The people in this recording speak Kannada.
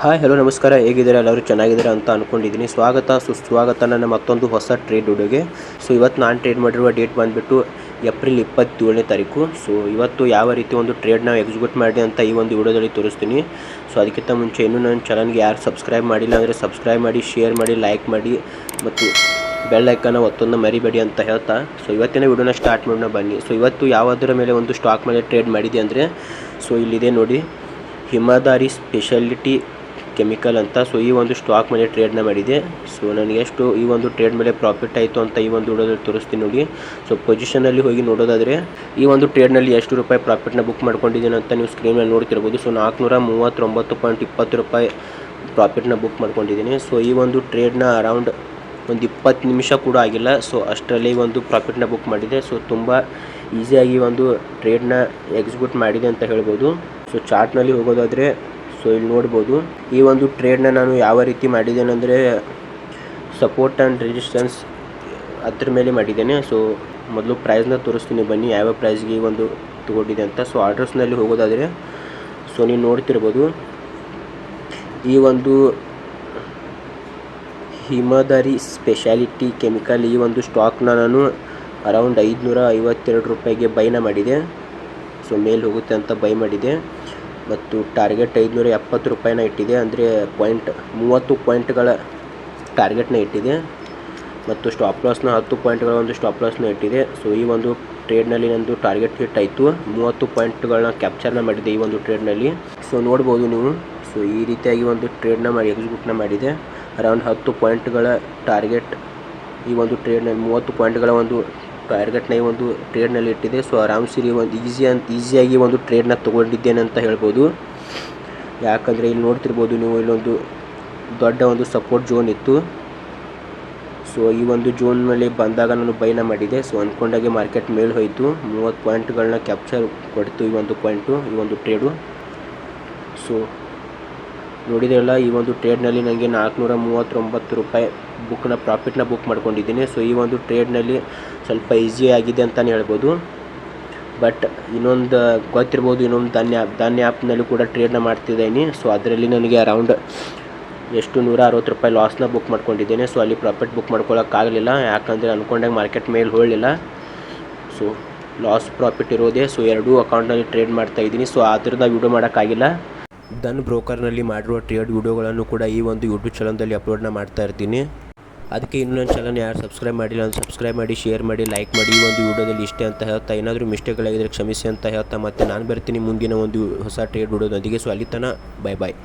ಹಾಯ್ ಹಲೋ ನಮಸ್ಕಾರ, ಹೇಗಿದ್ದೀರಾ? ಎಲ್ಲರೂ ಚೆನ್ನಾಗಿದ್ದೀರಾ ಅಂತ ಅಂದ್ಕೊಂಡಿದ್ದೀನಿ. ಸುಸ್ವಾಗತ ನನ್ನ ಮತ್ತೊಂದು ಹೊಸ ಟ್ರೇಡ್ ವಿಡಿಯೋಗೆ. ಸೊ ಇವತ್ತು ನಾನು ಟ್ರೇಡ್ ಮಾಡಿರುವ ಡೇಟ್ ಬಂದುಬಿಟ್ಟು ಏಪ್ರಿಲ್ 27ನೇ ತಾರೀಕು. ಸೊ ಇವತ್ತು ಯಾವ ರೀತಿ ಒಂದು ಟ್ರೇಡ್ನ ಎಕ್ಸಿಕ್ಯೂಟ್ ಮಾಡಿ ಅಂತ ಈ ಒಂದು ವಿಡಿಯೋದಲ್ಲಿ ತೋರಿಸ್ತೀನಿ. ಸೊ ಅದಕ್ಕಿಂತ ಮುಂಚೆ ಇನ್ನೂ ನನ್ನ ಚಾನಲ್ಗೆ ಯಾರು ಸಬ್ಸ್ಕ್ರೈಬ್ ಮಾಡಿಲ್ಲ ಅಂದರೆ ಸಬ್ಸ್ಕ್ರೈಬ್ ಮಾಡಿ, ಶೇರ್ ಮಾಡಿ, ಲೈಕ್ ಮಾಡಿ ಮತ್ತು ಬೆಲ್ ಐಕನ್ನ ಒತ್ತೊಂದು ಮರಿಬೇಡಿ ಅಂತ ಹೇಳ್ತಾ ಸೊ ಇವತ್ತಿನ ವಿಡಿಯೋನ ಸ್ಟಾರ್ಟ್ ಮಾಡೋಣ ಬನ್ನಿ. ಸೊ ಇವತ್ತು ಯಾವುದರ ಮೇಲೆ ಒಂದು ಸ್ಟಾಕ್ ಮೇಲೆ ಟ್ರೇಡ್ ಮಾಡಿದೆ ಅಂದರೆ ಸೊ ಇಲ್ಲಿದೆ ನೋಡಿ, ಹಿಮಾದಾರಿ ಸ್ಪೆಷಾಲಿಟಿ ಕೆಮಿಕಲ್ ಅಂತ. ಸೊ ಈ ಒಂದು ಸ್ಟಾಕ್ ಮೇಲೆ ಟ್ರೇಡ್ನ ಮಾಡಿದೆ. ಸೊ ನನಗೆ ಎಷ್ಟು ಈ ಒಂದು ಟ್ರೇಡ್ ಮೇಲೆ ಪ್ರಾಫಿಟ್ ಆಯಿತು ಅಂತ ಈ ಒಂದು ವಿಡಿಯೋದಲ್ಲಿ ತೋರಿಸ್ತೀನಿ ನೋಡಿ. ಸೊ ಪೊಸಿಷನಲ್ಲಿ ಹೋಗಿ ನೋಡೋದಾದರೆ ಈ ಒಂದು ಟ್ರೇಡ್ನಲ್ಲಿ ಎಷ್ಟು ರೂಪಾಯಿ ಪ್ರಾಫಿಟ್ನ ಬುಕ್ ಮಾಡ್ಕೊಂಡಿದ್ದೀನಿ ಅಂತ ನೀವು ಸ್ಕ್ರೀನ್ ಮೇಲೆ ನೋಡ್ತಿರ್ಬೋದು. ಸೊ 439.20 ರೂಪಾಯಿ ಪ್ರಾಫಿಟ್ನ ಬುಕ್ ಮಾಡ್ಕೊಂಡಿದ್ದೀನಿ. ಸೊ ಈ ಒಂದು ಟ್ರೇಡ್ನ ಅರೌಂಡ್ ಒಂದು 20 ನಿಮಿಷ ಕೂಡ ಆಗಿಲ್ಲ. ಸೊ ಅಷ್ಟರಲ್ಲಿ ಒಂದು ಪ್ರಾಫಿಟ್ನ ಬುಕ್ ಮಾಡಿದೆ. ಸೊ ತುಂಬ ಈಸಿಯಾಗಿ ಒಂದು ಟ್ರೇಡ್ನ ಎಕ್ಸಿಕ್ಯೂಟ್ ಮಾಡಿದೆ ಅಂತ ಹೇಳ್ಬೋದು. ಸೊ ಚಾರ್ಟ್ನಲ್ಲಿ ಹೋಗೋದಾದರೆ ಸೊ ಇಲ್ಲಿ ನೋಡ್ಬೋದು, ಈ ಒಂದು ಟ್ರೇಡ್ನ ನಾನು ಯಾವ ರೀತಿ ಮಾಡಿದ್ದೇನೆ ಅಂದರೆ ಸಪೋರ್ಟ್ ಆ್ಯಂಡ್ ರೆಸಿಸ್ಟೆನ್ಸ್ ಅದ್ರ ಮೇಲೆ ಮಾಡಿದ್ದೇನೆ. ಸೊ ಮೊದಲು ಪ್ರೈಸ್ನ ತೋರಿಸ್ತೀನಿ ಬನ್ನಿ, ಯಾವ ಪ್ರೈಸ್ಗೆ ಈ ಒಂದು ತೊಗೊಂಡಿದೆ ಅಂತ. ಸೊ ಆರ್ಡರ್ಸ್ನಲ್ಲಿ ಹೋಗೋದಾದರೆ ಸೊ ನೀವು ನೋಡ್ತಿರ್ಬೋದು, ಈ ಒಂದು ಹಿಮಾದಾರಿ ಸ್ಪೆಷಾಲಿಟಿ ಕೆಮಿಕಲ್ ಈ ಒಂದು ಸ್ಟಾಕ್ನ ನಾನು ಅರೌಂಡ್ 552 ರೂಪಾಯಿಗೆ ಬೈನ ಮಾಡಿದೆ. ಸೊ ಮೇಲೆ ಹೋಗುತ್ತೆ ಅಂತ ಬೈ ಮಾಡಿದೆ ಮತ್ತು ಟಾರ್ಗೆಟ್ 570 ರೂಪಾಯಿನ ಇಟ್ಟಿದೆ, ಅಂದರೆ 30 ಪಾಯಿಂಟ್ಗಳ ಟಾರ್ಗೆಟ್ನ ಇಟ್ಟಿದೆ ಮತ್ತು ಸ್ಟಾಪ್ ಲಾಸ್ನ 10 ಪಾಯಿಂಟ್ಗಳ ಒಂದು ಸ್ಟಾಪ್ ಲಾಸ್ನ ಇಟ್ಟಿದೆ. ಸೊ ಈ ಒಂದು ಟ್ರೇಡ್ನಲ್ಲಿ ನಂದು ಟಾರ್ಗೆಟ್ ಹಿಟ್ ಆಯಿತು, 30 ಪಾಯಿಂಟ್ಗಳನ್ನ ಕ್ಯಾಪ್ಚರ್ನ ಮಾಡಿದೆ ಈ ಒಂದು ಟ್ರೇಡ್ನಲ್ಲಿ. ಸೊ ನೋಡ್ಬೋದು ನೀವು. ಸೊ ಈ ರೀತಿಯಾಗಿ ಒಂದು ಟ್ರೇಡ್ನ ಮಾಡಿ ಎಕ್ಸಿಕ್ಯೂಟ್ನ ಮಾಡಿದೆ. ಅರೌಂಡ್ 10 ಪಾಯಿಂಟ್ಗಳ ಟಾರ್ಗೆಟ್ ಈ ಒಂದು ಟ್ರೇಡ್ನಲ್ಲಿ 30 ಪಾಯಿಂಟ್ಗಳ ಒಂದು ಟಾರ್ಗೆಟ್ನ ಈ ಒಂದು ಟ್ರೇಡ್ನಲ್ಲಿ ಇಟ್ಟಿದೆ. ಸೊ ಆರಾಮ್ಸಿರಿ ಒಂದು ಈಸಿಯಾಗಿ ಒಂದು ಟ್ರೇಡ್ನ ತೊಗೊಂಡಿದ್ದೇನೆ ಅಂತ ಹೇಳ್ಬೋದು. ಯಾಕಂದರೆ ಇಲ್ಲಿ ನೋಡ್ತಿರ್ಬೋದು ನೀವು, ಇಲ್ಲೊಂದು ದೊಡ್ಡ ಒಂದು ಸಪೋರ್ಟ್ ಝೋನ್ ಇತ್ತು. ಸೊ ಈ ಒಂದು ಝೋನ್ ಮೇಲೆ ಬಂದಾಗ ನಾನು ಬೈನ ಮಾಡಿದೆ. ಸೊ ಅಂದ್ಕೊಂಡಾಗೆ ಮಾರ್ಕೆಟ್ ಮೇಲೆ ಹೋಯಿತು, 30 ಪಾಯಿಂಟ್ಗಳನ್ನ ಕ್ಯಾಪ್ಚರ್ ಕೊಡ್ತು ಈ ಒಂದು ಟ್ರೇಡು. ಸೊ ನೋಡಿದ್ರಲ್ಲ, ಈ ಒಂದು ಟ್ರೇಡ್ನಲ್ಲಿ ನನಗೆ 439 ರೂಪಾಯಿ ಪ್ರಾಫಿಟ್ನ ಬುಕ್ ಮಾಡ್ಕೊಂಡಿದ್ದೀನಿ. ಸೊ ಈ ಒಂದು ಟ್ರೇಡ್ನಲ್ಲಿ ಸ್ವಲ್ಪ ಈಸಿ ಆಗಿದೆ ಅಂತಲೇ ಹೇಳ್ಬೋದು. ಬಟ್ ಇನ್ನೊಂದು ಗೊತ್ತಿರ್ಬೋದು, ಇನ್ನೊಂದು ಧಾನ್ಯ ಆ್ಯಪ್ನಲ್ಲಿ ಕೂಡ ಟ್ರೇಡ್ನ ಮಾಡ್ತಿದ್ದೀನಿ. ಸೊ ಅದರಲ್ಲಿ ನನಗೆ ಅರೌಂಡ್ 160 ರೂಪಾಯಿ ಲಾಸ್ನ ಬುಕ್ ಮಾಡ್ಕೊಂಡಿದ್ದೇನೆ. ಸೊ ಅಲ್ಲಿ ಪ್ರಾಫಿಟ್ ಬುಕ್ ಮಾಡ್ಕೊಳ್ಳೋಕ್ಕಾಗಲಿಲ್ಲ, ಯಾಕಂದರೆ ಅಂದ್ಕೊಂಡಾಗ ಮಾರ್ಕೆಟ್ ಮೇಲೆ ಹೋಗಲಿಲ್ಲ. ಸೊ ಲಾಸ್ ಪ್ರಾಫಿಟ್ ಇರೋದೇ. ಸೊ ಎರಡೂ ಅಕೌಂಟ್ನಲ್ಲಿ ಟ್ರೇಡ್ ಮಾಡ್ತಾಯಿದ್ದೀನಿ. ಸೊ ಅದರಿಂದ ವಿಡಿಯೋ ಮಾಡೋಕ್ಕಾಗಿಲ್ಲ. ದನ್ ಬ್ರೋಕರ್ನಲ್ಲಿ ಮಾಡಿರುವ ಟ್ರೇಡ್ ವಿಡಿಯೋಗಳನ್ನು ಕೂಡ ಈ ಒಂದು ಯೂಟ್ಯೂಬ್ ಚಾನಲ್ದಲ್ಲಿ ಅಪ್ಲೋಡ್ನ ಮಾಡ್ತಾ ಇರ್ತೀನಿ. ಅದಕ್ಕೆ ಇನ್ನೂ ನನ್ನ ಚಾನಲ್ ಯಾರು ಸಬ್ಸ್ಕ್ರೈಬ್ ಮಾಡಿಲ್ಲ ಅಂದರೆ ಸಬ್ಸ್ಕ್ರೈಬ್ ಮಾಡಿ, ಶೇರ್ ಮಾಡಿ, ಲೈಕ್ ಮಾಡಿ. ಈ ಒಂದು ವಿಡಿಯೋದಲ್ಲಿ ಇಷ್ಟೇ ಅಂತ ಹೇಳ್ತಾ, ಏನಾದರೂ ಮಿಸ್ಟೇಕ್ಗಳಾಗಿದ್ದರೆ ಕ್ಷಮಿಸಿ ಅಂತ ಹೇಳ್ತಾ ಮತ್ತೆ ನಾನು ಬರ್ತೀನಿ ಮುಂದಿನ ಒಂದು ಹೊಸ ಟ್ರೇಡ್ ವಿಡಿಯೋದೊಂದಿಗೆ. ಸೊ ಅಲ್ಲಿ ತನಕ ಬೈ ಬಾಯ್.